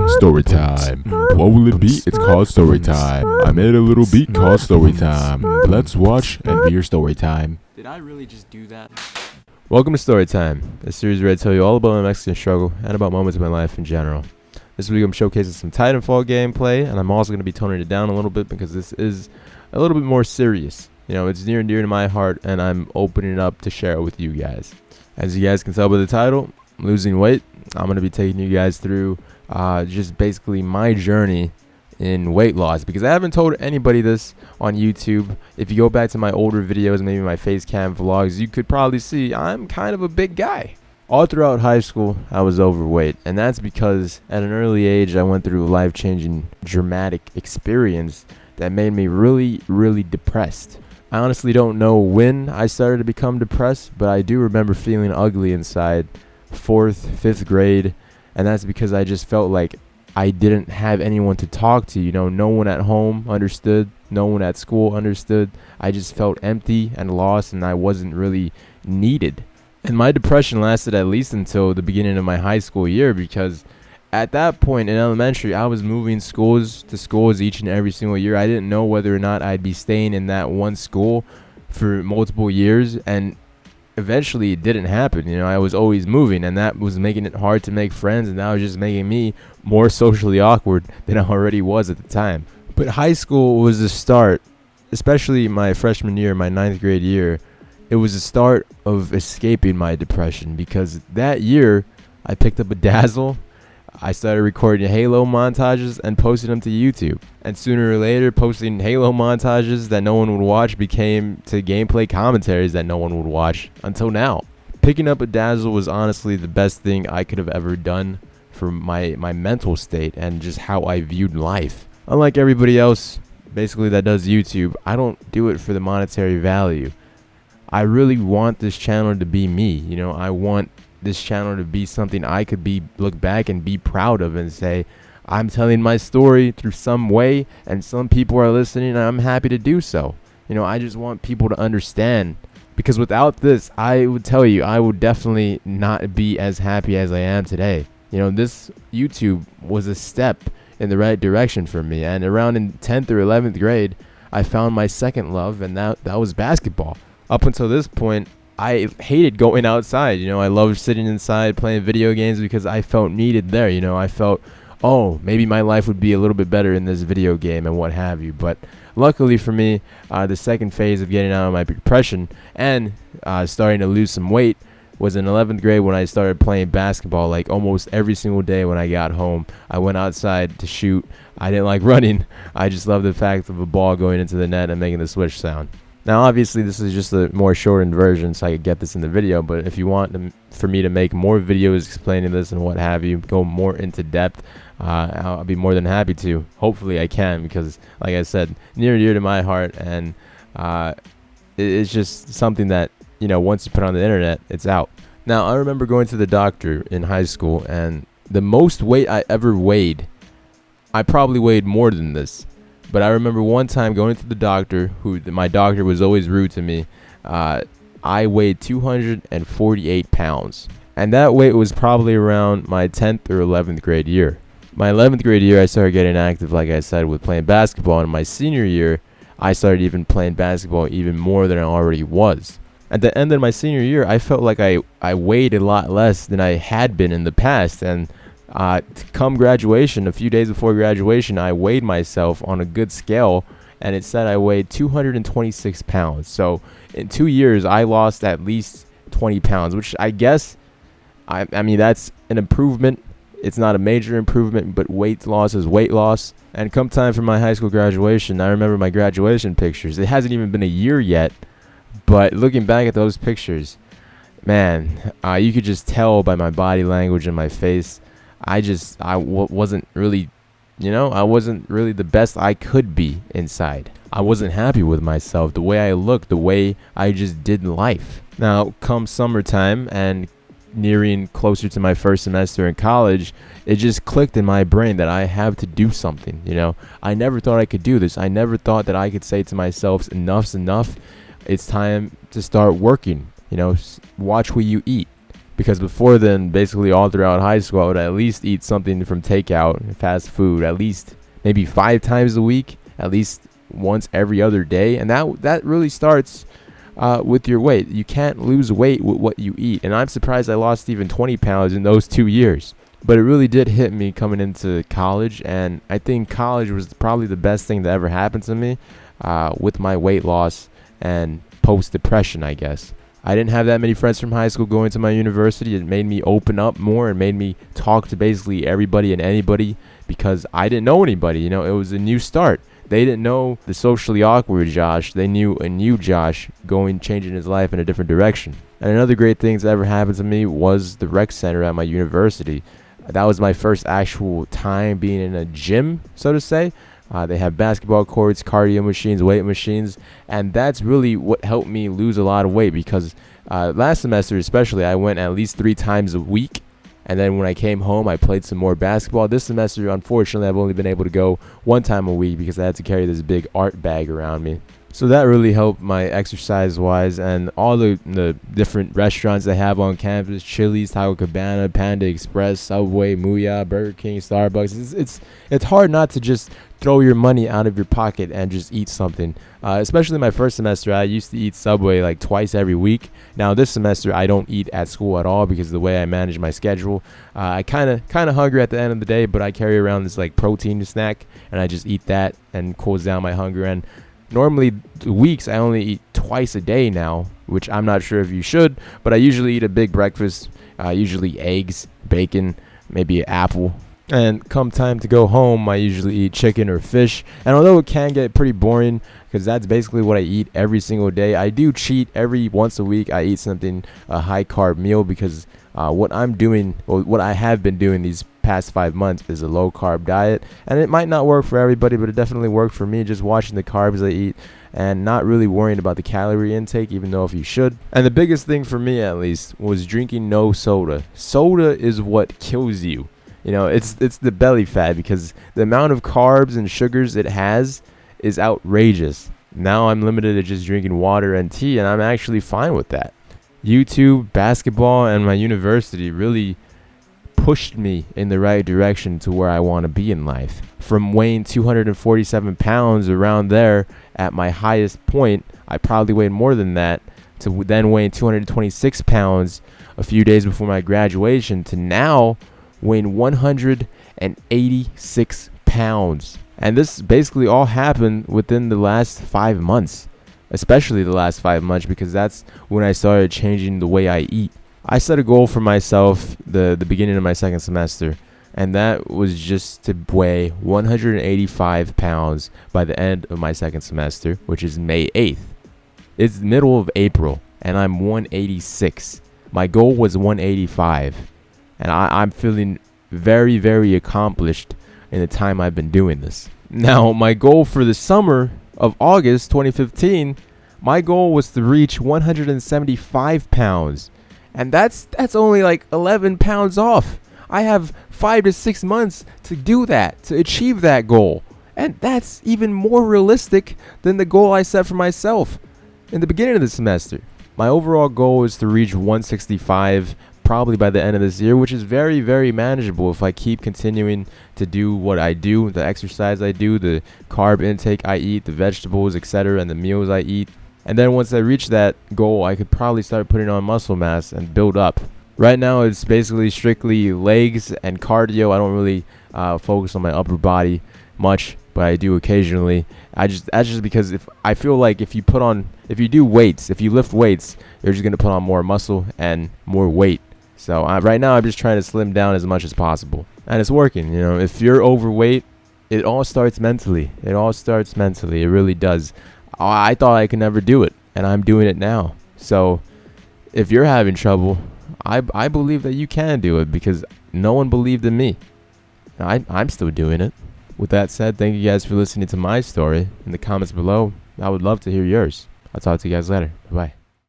Story time. What will it be? It's called story time. I made a little beat called story time. Let's watch Envyerz story time. Did I really just do that? Welcome to Story Time, a series where I tell you all about my Mexican struggle and about moments of my life in general. This week I'm showcasing some Titanfall gameplay, and I'm also going to be toning it down a little bit because this is a little bit more serious. You know, it's near and dear to my heart, and I'm opening it up to share it with you guys. As you guys can tell by the title, I'm losing weight. I'm going to be taking you guys through just basically my journey in weight loss, because I haven't told anybody this on YouTube. If you go back to my older videos, maybe my face cam vlogs, you could probably see I'm kind of a big guy. All throughout high school, I was overweight, and that's because at an early age, I went through a life-changing, dramatic experience that made me really, really depressed. I honestly don't know when I started to become depressed, but I do remember feeling ugly inside 4th, 5th grade, and that's because I just felt like I didn't have anyone to talk to. You know, no one at home understood, no one at school understood. I just felt empty and lost, and I wasn't really needed. And my depression lasted at least until the beginning of my high school year, because at that point in elementary, I was moving schools to schools each and every single year. I didn't know whether or not I'd be staying in that one school for multiple years, and eventually it didn't happen. You know, I was always moving, and that was making it hard to make friends, and that was just making me more socially awkward than I already was at the time. But high school was the start, especially my freshman year, my 9th grade year. It was the start of escaping my depression, because that year I picked up a Dazzle. I started recording Halo montages and posting them to YouTube. And sooner or later, posting Halo montages that no one would watch became to gameplay commentaries that no one would watch until now. Picking up a Dazzle was honestly the best thing I could have ever done for my mental state and just how I viewed life. Unlike everybody else, basically, that does YouTube, I don't do it for the monetary value. I really want this channel to be me. You know, I want this channel to be something I could look back and be proud of and say, I'm telling my story through some way, and some people are listening, and I'm happy to do so. You know, I just want people to understand, because without this, I would tell you, I would definitely not be as happy as I am today. You know, this YouTube was a step in the right direction for me, and around in 10th or 11th grade, I found my second love, and that was basketball. Up until this point, I hated going outside. You know, I loved sitting inside playing video games because I felt needed there. You know, I felt, oh, maybe my life would be a little bit better in this video game and what have you. But luckily for me, the second phase of getting out of my depression and starting to lose some weight was in 11th grade, when I started playing basketball like almost every single day. When I got home, I went outside to shoot. I didn't like running. I just loved the fact of a ball going into the net and making the swish sound. Now, obviously, this is just a more shortened version, so I could get this in the video. But if you want for me to make more videos explaining this and what have you, go more into depth, I'll be more than happy to. Hopefully, I can, because, like I said, near and dear to my heart, and it's just something that, you know, once you put it on the internet, it's out. Now, I remember going to the doctor in high school, and the most weight I ever weighed, I probably weighed more than this. But I remember one time going to the doctor, my doctor was always rude to me. I weighed 248 pounds. And that weight was probably around my 10th or 11th grade year. My 11th grade year, I started getting active, like I said, with playing basketball. And my senior year, I started even playing basketball even more than I already was. At the end of my senior year, I felt like I weighed a lot less than I had been in the past. And come graduation, a few days before graduation, I weighed myself on a good scale, and it said I weighed 226 pounds. So in 2 years, I lost at least 20 pounds, which I guess, I mean, that's an improvement. It's not a major improvement, but weight loss is weight loss. And come time for my high school graduation, I remember my graduation pictures. It hasn't even been a year yet, but looking back at those pictures, man, you could just tell by my body language and my face, I wasn't really, you know, I wasn't really the best I could be inside. I wasn't happy with myself, the way I looked, the way I just did life. Now, come summertime and nearing closer to my first semester in college, it just clicked in my brain that I have to do something. You know, I never thought I could do this. I never thought that I could say to myself, enough's enough. It's time to start working. You know, watch what you eat. Because before then, basically all throughout high school, I would at least eat something from takeout, fast food, at least maybe 5 times a week, at least once every other day. And that really starts with your weight. You can't lose weight with what you eat. And I'm surprised I lost even 20 pounds in those 2 years. But it really did hit me coming into college. And I think college was probably the best thing that ever happened to me with my weight loss and post-depression, I guess. I didn't have that many friends from high school going to my university. It made me open up more and made me talk to basically everybody and anybody because I didn't know anybody. You know, it was a new start. They didn't know the socially awkward Josh. They knew a new Josh changing his life in a different direction. And another great thing that's ever happened to me was the rec center at my university. That was my first actual time being in a gym, so to say. They have basketball courts, cardio machines, weight machines, and that's really what helped me lose a lot of weight because last semester especially, I went at least 3 times a week. And then when I came home, I played some more basketball. This semester, unfortunately, I've only been able to go 1 time a week because I had to carry this big art bag around me. So that really helped my exercise-wise, and all the different restaurants they have on campus, Chili's, Taco Cabana, Panda Express, Subway, Muya, Burger King, Starbucks. It's hard not to just throw your money out of your pocket and just eat something. Especially my first semester, I used to eat Subway like twice every week. Now this semester, I don't eat at school at all because of the way I manage my schedule. I kind of hungry at the end of the day, but I carry around this like protein snack, and I just eat that and cools down my hunger. And normally weeks I only eat twice a day now, which I'm not sure if you should, but I usually eat a big breakfast, usually eggs, bacon, maybe an apple. And come time to go home, I usually eat chicken or fish. And although it can get pretty boring, because that's basically what I eat every single day, I do cheat every once a week. I eat something, a high carb meal, because what I have been doing these past 5 months is a low carb diet. And it might not work for everybody, but it definitely worked for me, just watching the carbs I eat and not really worrying about the calorie intake, even though if you should. And the biggest thing for me, at least, was drinking no soda. Soda is what kills you. You know, it's the belly fat, because the amount of carbs and sugars it has is outrageous. Now I'm limited to just drinking water and tea, and I'm actually fine with that. YouTube, basketball, and my university really pushed me in the right direction to where I want to be in life. From weighing 247 pounds around there at my highest point, I probably weighed more than that, to then weighing 226 pounds a few days before my graduation, to now weighing 186 pounds. And this basically all happened within the last 5 months, especially the last 5 months, because that's when I started changing the way I eat. I set a goal for myself the beginning of my second semester, and that was just to weigh 185 pounds by the end of my second semester, which is May 8th. It's the middle of April, and I'm 186. My goal was 185. And I'm feeling very, very accomplished in the time I've been doing this. Now, my goal for the summer of August 2015, my goal was to reach 175 pounds. And that's only like 11 pounds off. I have 5 to 6 months to do that, to achieve that goal. And that's even more realistic than the goal I set for myself in the beginning of the semester. My overall goal is to reach 165 probably by the end of this year, which is very, very manageable if I keep continuing to do what I do, the exercise I do, the carb intake I eat, the vegetables, etc., and the meals I eat. And then once I reach that goal, I could probably start putting on muscle mass and build up. Right now, it's basically strictly legs and cardio. I don't really focus on my upper body much, but I do occasionally. That's just because if you do weights, if you lift weights, you're just gonna put on more muscle and more weight. So right now, I'm just trying to slim down as much as possible, and it's working. You know, if you're overweight, it all starts mentally. It really does. I thought I could never do it, and I'm doing it now. So if you're having trouble, I believe that you can do it, because no one believed in me. I'm still doing it. With that said, thank you guys for listening to my story. In the comments below, I would love to hear yours. I'll talk to you guys later. Bye-bye.